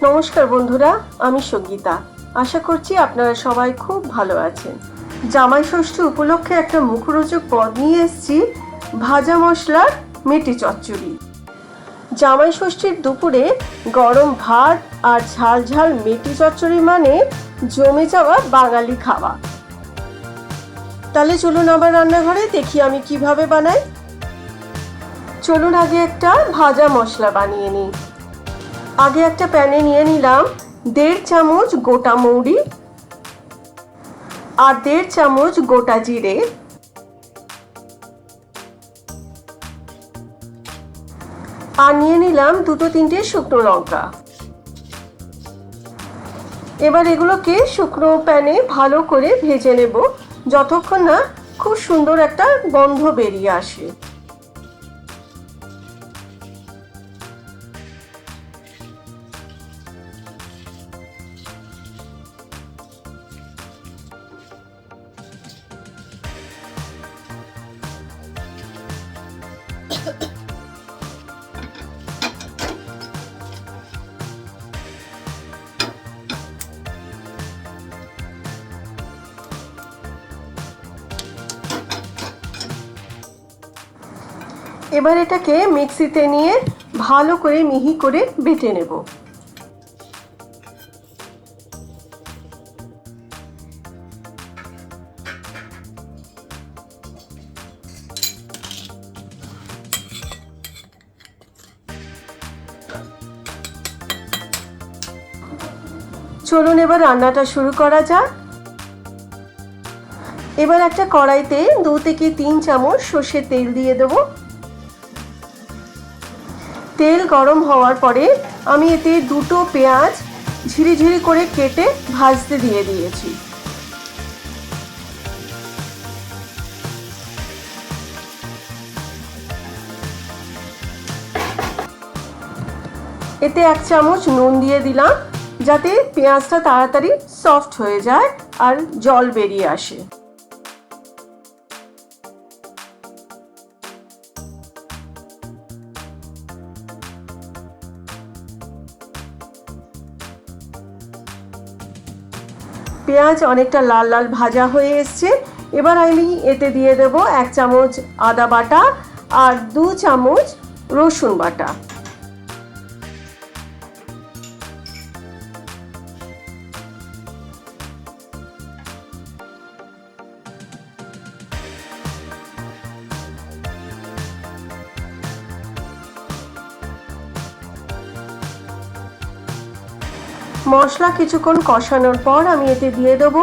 নমস্কার বন্ধুরা, আমি সঙ্গীতা। আশা করছি আপনারা সবাই খুব ভালো আছেন। জামাই ষষ্ঠী উপলক্ষে একটা মুখরোচক পদ নিয়ে এসেছি, ভাজা মশলার মেটে চচ্চড়ি। জামাই ষষ্ঠীর দুপুরে গরম ভাত আর ঝাল ঝাল মেটে চচ্চড়ি মানে জমে যাওয়া বাঙালি খাওয়া। তাহলে চলুন আবার রান্নাঘরে দেখি আমি কিভাবে বানাই। চলুন আগে একটা ভাজা মশলা বানিয়ে নিই। আগে একটা প্যানে নিয়ে নিলাম 1.5 চামচ গোটা মৌরি আর 1.5 চামচ গোটা জিরে, আর নিয়ে নিলাম 2-3টে শুকনো লঙ্কা। এবার এগুলোকে শুকনো প্যানে ভালো করে ভেজে নেব যতক্ষণ না খুব সুন্দর একটা গন্ধ বেরিয়ে আসে। এবার এটাকে মিক্সিতে নিয়ে ভালো করে মিহি করে বেটে নেব। চলুন এবার রান্নাটা শুরু করা যাক। এবার একটা কড়াইতে 2-3 চামচ সর্ষের তেল দিয়ে দেব। তেল গরম হওয়ার পরে আমি এতে 2টো পেঁয়াজ ঝিরিঝিরি করে কেটে ভাজতে দিয়ে দিয়েছি। এতে 1 চামচ নুন দিয়ে দিলাম যাতে পেঁয়াজটা তাড়াতাড়ি সফট হয়ে যায় আর জল বেরিয়ে আসে। পেঁয়াজ অনেকটা লাল লাল ভাজা হয়ে এসছে। এবার আমি এতে দিয়ে দেব 1 চামচ আদা বাটা আর 2 চামচ রসুন বাটা। মশলা কিছুক্ষণ কষানোর পর আমি এতে দিয়ে দেব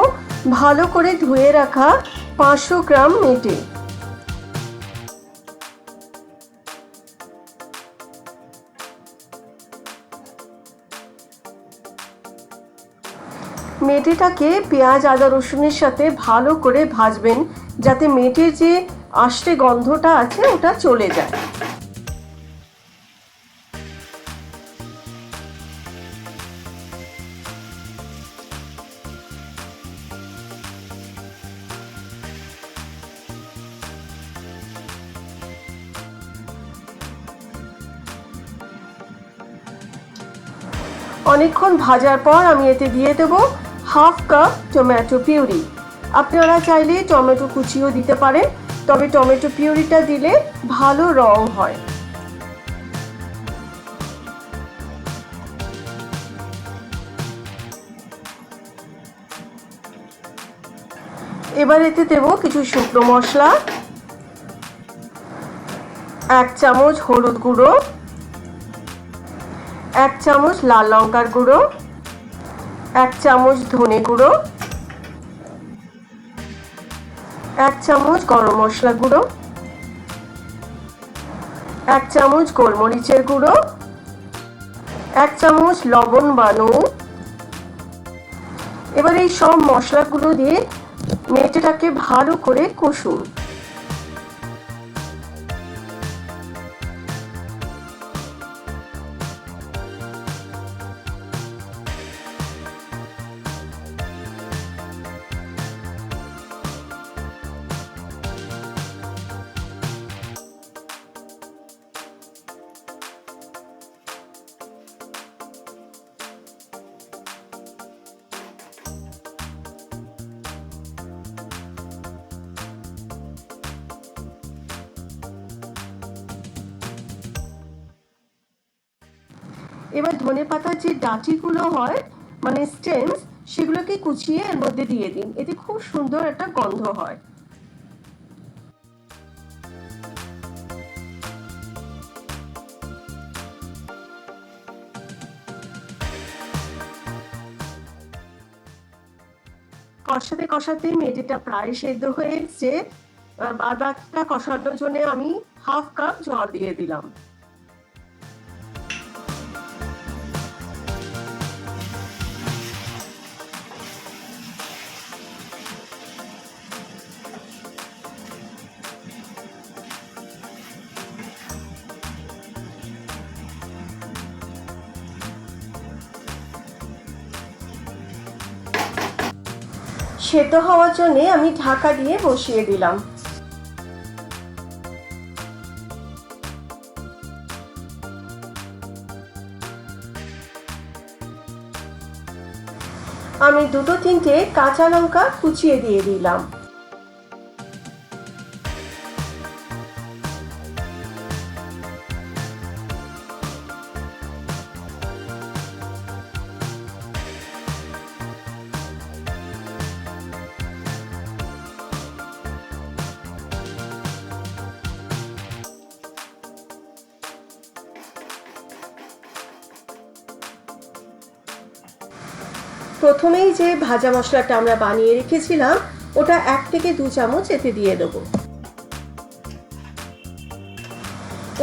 ভালো করে ধুয়ে রাখা 500 গ্রাম মেটে। মেটেটাকে পেঁয়াজ আদা রসুনের সাথে ভালো করে ভাজবেন যাতে মেটের যে আষ্টে গন্ধটা আছে ওটা চলে যায়। অনেকক্ষণ ভাজার পর আমি এতে দিয়ে দেব 1/2 কাপ টমেটো পিউরি। আপনারা চাইলে টমেটো কুচিও দিতে পারেন, তবে টমেটো পিউরিটা দিলে ভালো রং হয়। এবার এতে দেব কিছু শুকনো মশলা, 1 চামচ হলুদ গুঁড়ো, 1 চামচ লাল লঙ্কার গুঁড়ো, 1 চামচ ধনে গুঁড়ো, 1 চামচ গরম মশলা গুঁড়ো, 1 চামচ গোলমরিচের গুঁড়ো, 1 চামচ লবণ বা নুন। এবার এই সব মশলাগুলো দিয়ে মেটেটাকে ভালো করে কষুন। এবার ধনেপাতার যে ডাঁটিগুলো হয় মানে স্টেমস, সেগুলোকে কুচিয়ে এর মধ্যে দিয়ে দিন, এতে খুব সুন্দর একটা গন্ধ হয়। কষাতে কষাতে মেথিটা প্রায় সেদ্ধ হয়ে এসছে। আর বাকিটা কষানোর জন্য আমি 1/2 কাপ জল দিয়ে দিলাম। সেদ্ধ হওয়ার জন্য আমি ঢাকা দিয়ে বসিয়ে দিলাম। আমি 2-3টে কাঁচা লঙ্কা কুচিয়ে দিয়ে দিলাম। প্রথমেই যে ভাজা মশলাটা আমরা বানিয়ে রেখেছিলাম ওটা 1 থেকে 2 চামচ এতে দিয়ে দেবো।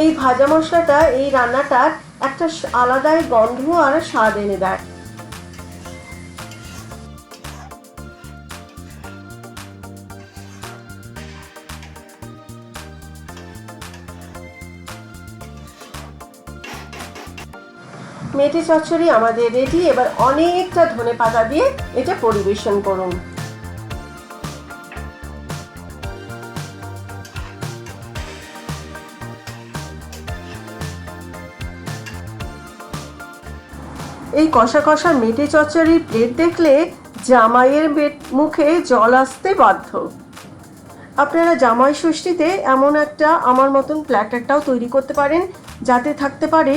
এই ভাজা মশলাটা এই রান্নাটার একটা আলাদাই গন্ধ আর স্বাদ এনে দেয়। মেথি চচ্চড়ি আমাদের রেডি। এবার অনেকটা ধনেপাতা দিয়ে এটা পরিবেশন করুন। এই কষা কষা মেথি চচ্চড়ির প্লেট দেখলে জামাইয়ের মুখে জল আসতে বাধ্য। আপনারা জামাই ষষ্ঠীতে এমন একটা আমার মতন প্ল্যাটারটাও তৈরি করতে পারেন, যাতে থাকতে পারে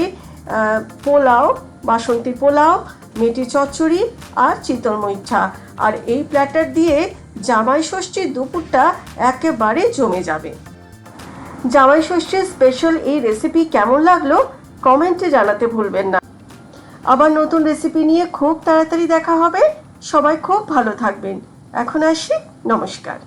পোলাও, বাসন্তী পোলাও, মেথি চচ্চড়ি আর চিতল মিঠা। আর এই প্ল্যাটার দিয়ে জামাই ষষ্ঠীর দুপুরটা একেবারে জমে যাবে। জামাই ষষ্ঠীর স্পেশাল এই রেসিপি কেমন লাগলো কমেন্টে জানাতে ভুলবেন না। আবার নতুন রেসিপি নিয়ে খুব তাড়াতাড়ি দেখা হবে। সবাই খুব ভালো থাকবেন। এখন আসি, নমস্কার।